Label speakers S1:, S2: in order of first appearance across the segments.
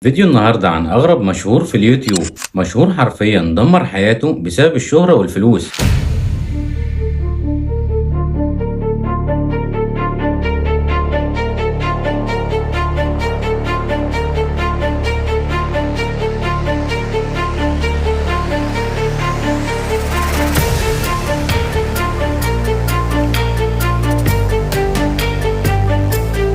S1: فيديو النهاردة عن أغرب مشهور في اليوتيوب. مشهور حرفيا دمر حياته بسبب الشهرة والفلوس.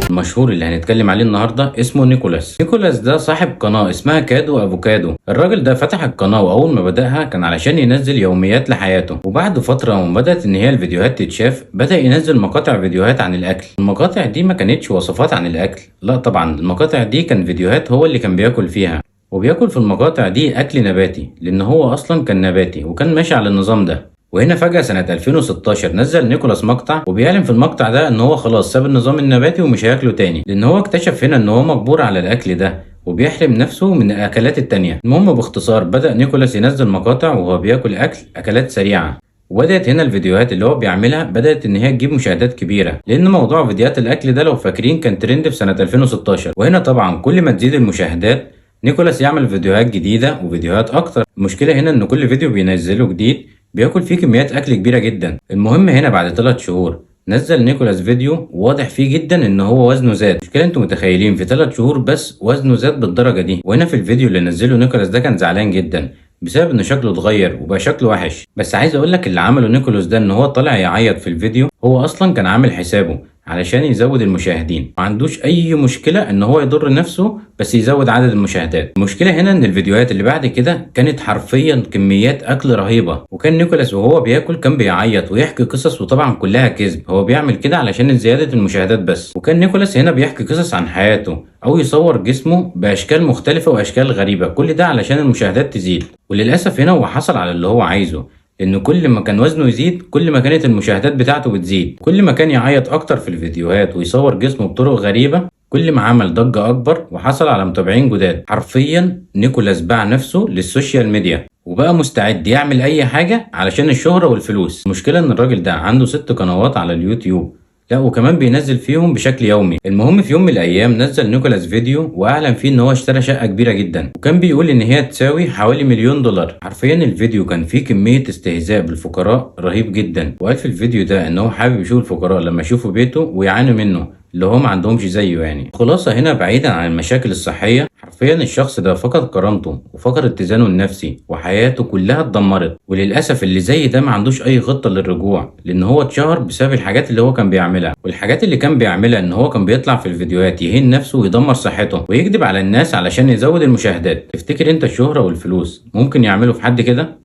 S1: المشهور اللي هنتكلم عليه النهارده اسمه نيكولاس. نيكولاس ده صاحب قناة اسمها كادو افوكادو. الراجل ده فتح القناة واول ما بدأها كان علشان ينزل يوميات لحياته، وبعد فترة وما بدأت ان هي الفيديوهات تتشاف بدأ ينزل مقاطع فيديوهات عن الاكل. المقاطع دي ما كانتش وصفات عن الاكل، لا طبعا المقاطع دي كان فيديوهات هو اللي كان بياكل فيها، وبياكل في المقاطع دي اكل نباتي لان هو اصلا كان نباتي وكان ماشي على النظام ده. وهنا فجأة سنة 2016 نزل نيكولاس مقطع وبيعلن في المقطع ده ان هو خلاص ساب النظام النباتي ومش هياكله تاني، لان هو اكتشف هنا ان هو مجبور على الاكل ده وبيحرم نفسه من الاكلات التانية. المهم باختصار بدأ نيكولاس ينزل مقاطع وهو بياكل اكلات سريعة، وبدأت هنا الفيديوهات اللي هو بيعملها بدأت ان هي تجيب مشاهدات كبيرة، لان موضوع فيديوهات الاكل ده لو فاكرين كان ترند في سنة 2016. وهنا طبعا كل ما تزيد المشاهدات نيكولاس يعمل فيديوهات جديدة وفيديوهات اكتر. المشكلة هنا ان كل فيديو بينزله جديد بياكل فيه كميات اكل كبيره جدا. المهم هنا بعد 3 شهور نزل نيكولاس فيديو واضح فيه جدا ان هو وزنه زاد. مشكلة انتوا متخيلين في 3 شهور بس وزنه زاد بالدرجه دي. وهنا في الفيديو اللي نزله نيكولاس ده كان زعلان جدا بسبب ان شكله اتغير وبقى شكله وحش. بس عايز اقول لك اللي عمله نيكولاس ده ان هو طلع يعيط في الفيديو، هو اصلا كان عامل حسابه علشان يزود المشاهدين، ما عندوش اي مشكله ان هو يضر نفسه بس يزود عدد المشاهدات. المشكله هنا ان الفيديوهات اللي بعد كده كانت حرفيا كميات اكل رهيبه، وكان نيكولاس وهو بياكل كان بيعيط ويحكي قصص وطبعا كلها كذب، هو بيعمل كده علشان زياده المشاهدات بس. وكان نيكولاس هنا بيحكي قصص عن حياته او يصور جسمه باشكال مختلفه واشكال غريبه، كل ده علشان المشاهدات تزيد. وللاسف هنا هو حصل على اللي هو عايزه، لأن كل ما كان وزنه يزيد كل ما كانت المشاهدات بتاعته بتزيد. كل ما كان يعيط أكتر في الفيديوهات ويصور جسمه بطرق غريبة كل ما عمل ضجة أكبر وحصل على متابعين جداد. حرفيا نيكولاس باع نفسه للسوشيال ميديا وبقى مستعد يعمل أي حاجة علشان الشهرة والفلوس. المشكلة إن الراجل ده عنده 6 قنوات على اليوتيوب، لا وكمان بينزل فيهم بشكل يومي. المهم في يوم من الايام نزل نيكولاس فيديو واعلن فيه ان هو اشترى شقه كبيره جدا، وكان بيقول ان هي تساوي حوالي $1,000,000. حرفيا الفيديو كان فيه كميه استهزاء بالفقراء رهيب جدا، وقال في الفيديو ده ان هو حابب يشوف الفقراء لما يشوفوا بيته ويعانوا منه اللي هو ما عندهمش زيه. يعني خلاصة هنا بعيدا عن المشاكل الصحية حرفيا الشخص ده فقد كرامته وفقد اتزانه النفسي وحياته كلها اتدمرت. وللأسف اللي زي ده ما عندوش أي خطة للرجوع، لأن هو اتشهر بسبب الحاجات اللي هو كان بيعملها. والحاجات اللي كان بيعملها إن هو كان بيطلع في الفيديوهات يهين نفسه ويدمر صحته ويكذب على الناس علشان يزود المشاهدات. تفتكر أنت الشهرة والفلوس ممكن يعملوا في حد كده؟